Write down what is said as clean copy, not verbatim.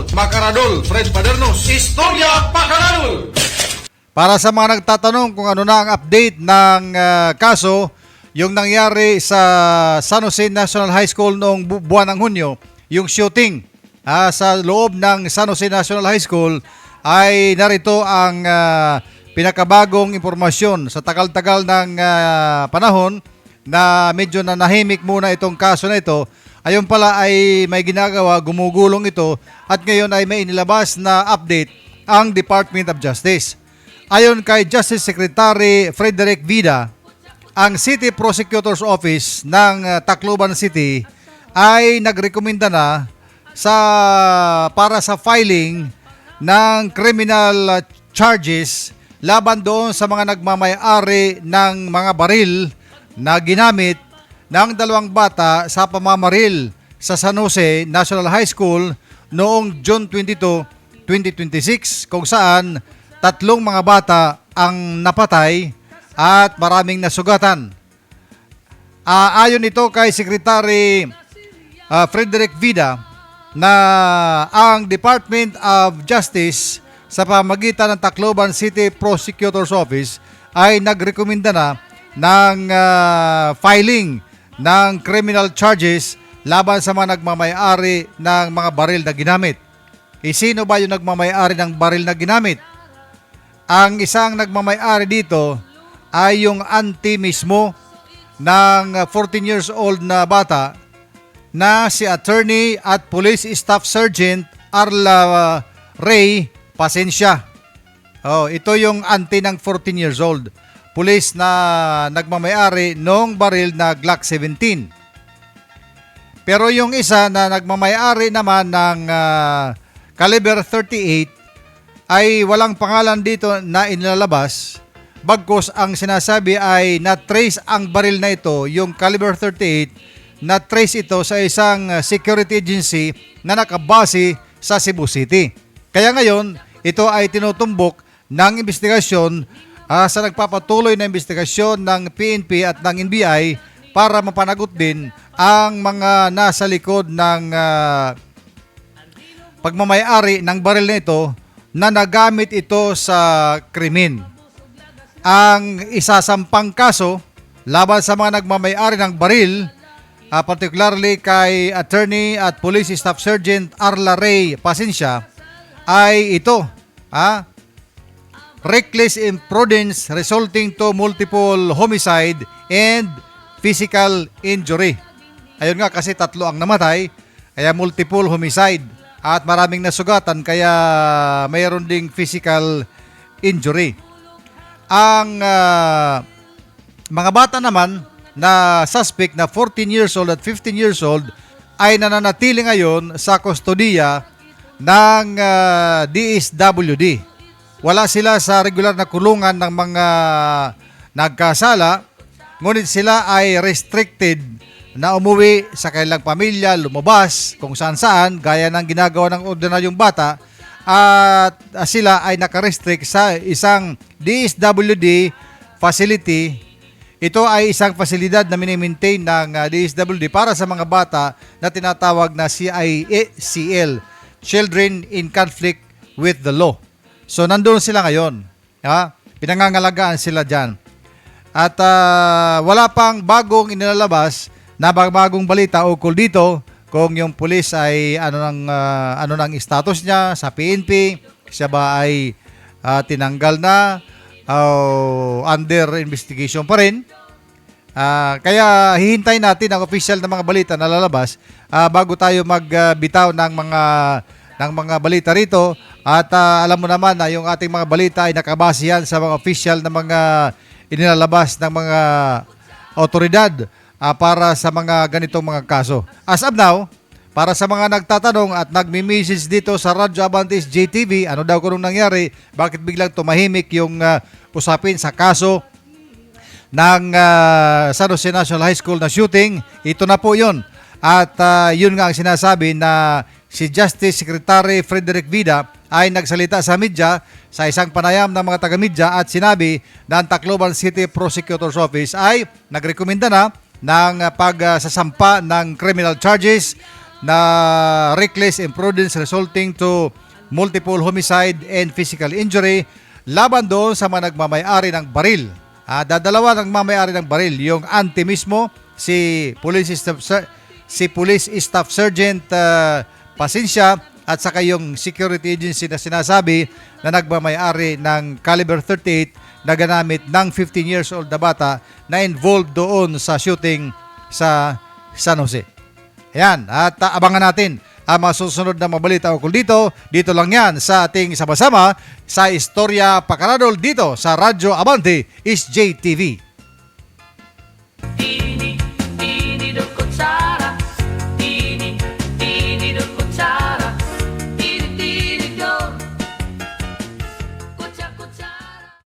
Ako, Makaradol, Fred Padernos, Istorya Makaradol! Para sa mga nagtatanong kung ano na ang update ng kaso, yung nangyari sa San Jose National High School noong buwan ng Hunyo, yung shooting sa loob ng San Jose National High School, ay narito ang pinakabagong impormasyon sa tagal-tagal ng panahon na medyo nanahimik muna itong kaso na ito. Ayon pala ay may ginagawa, gumugulong ito, at ngayon ay may inilabas na update ang Department of Justice. Ayon kay Justice Secretary Frederick Vida, ang City Prosecutor's Office ng Tacloban City ay nagrekomenda na para sa filing ng criminal charges laban doon sa mga nagmamay-ari ng mga baril na ginamit ng dalawang bata sa pamamaril sa San Jose National High School noong June 22, 2026, kung saan 3 mga bata ang napatay at maraming nasugatan. Ayon ito kay Secretary Frederick Vida na ang Department of Justice sa pamagitan ng Tacloban City Prosecutor's Office ay nagrekomenda na ng filing ng criminal charges laban sa mga nagmamay-ari ng mga baril na ginamit. Sino ba yung nagmamay-ari ng baril na ginamit? Ang isang nagmamay-ari dito ay yung auntie mismo ng 14 years old na bata na si Attorney at Police Staff Sergeant Arla Ray Pasensya. Ito yung auntie ng 14 years old. Police na nagmamay-ari nung baril na Glock 17. Pero yung isa na nagmamay-ari naman ng caliber 38 ay walang pangalan dito na inilalabas, bagkus ang sinasabi ay na-trace ang baril na ito, yung caliber 38, na-trace ito sa isang security agency na nakabase sa Cebu City. Kaya ngayon, ito ay tinutumbok ng investigasyon sa nagpapatuloy na investigasyon ng PNP at ng NBI para mapanagot din ang mga nasa likod ng pagmamay-ari ng baril na ito na nagamit ito sa krimen. Ang isasampang kaso laban sa mga nagmamay-ari ng baril, particularly kay Attorney at Police Staff Sergeant Arla Ray Pasensya, ay ito, reckless imprudence resulting to multiple homicide and physical injury. Ayun nga, kasi 3 ang namatay, kaya multiple homicide. At maraming nasugatan, kaya mayroon ding physical injury. Ang mga bata naman na suspect na 14 years old at 15 years old ay nananatili ngayon sa kustodiya ng DSWD. Wala sila sa regular na kulungan ng mga nagkasala, ngunit sila ay restricted na umuwi sa kanilang pamilya, lumabas kung saan-saan, gaya ng ginagawa ng ordinaryong bata, at sila ay nakarestrict sa isang DSWD facility. Ito ay isang pasilidad na minimaintain ng DSWD para sa mga bata na tinatawag na CIACL, Children in Conflict with the Law. So nandun sila ngayon, pinangangalagaan sila dyan. At wala pang bagong inilalabas na bagong balita ukol dito kung yung pulis ay ano nang status niya sa PNP, siya ba ay tinanggal na under investigation pa rin. Kaya hihintay natin ang official na mga balita na lalabas bago tayo magbitaw ng mga balita rito. At alam mo naman na yung ating mga balita ay nakabase yan sa mga official na mga inilalabas ng mga otoridad para sa mga ganitong mga kaso. As of now, para sa mga nagtatanong at nagmi-message dito sa Radyo Abantes JTV, ano daw kung nangyari, bakit biglang tumahimik yung usapin sa kaso ng San Jose National High School na shooting, ito na po yun. At yun nga ang sinasabi na si Justice Secretary Frederick Vida ay nagsalita sa media sa isang panayam ng mga taga-media at sinabi na ang Tacloban City Prosecutor's Office ay nagrekomenda na ng pagsasampa ng criminal charges na reckless imprudence resulting to multiple homicide and physical injury laban doon sa mga nagmamay-ari ng baril. Dadalawa ng nagmamay-ari ng baril, yung auntie mismo, si Police Staff Sergeant Pasensya, at saka yung security agency na sinasabi na nagmamay-ari ng caliber 38 na ganamit ng 15 years old na bata na involved doon sa shooting sa San Jose. Ayan, at abangan natin ang mga susunod na mabalita ukol dito. Dito lang yan sa ating sama-sama sa Istorya Pakaradol dito sa Radyo Abante, SJTV.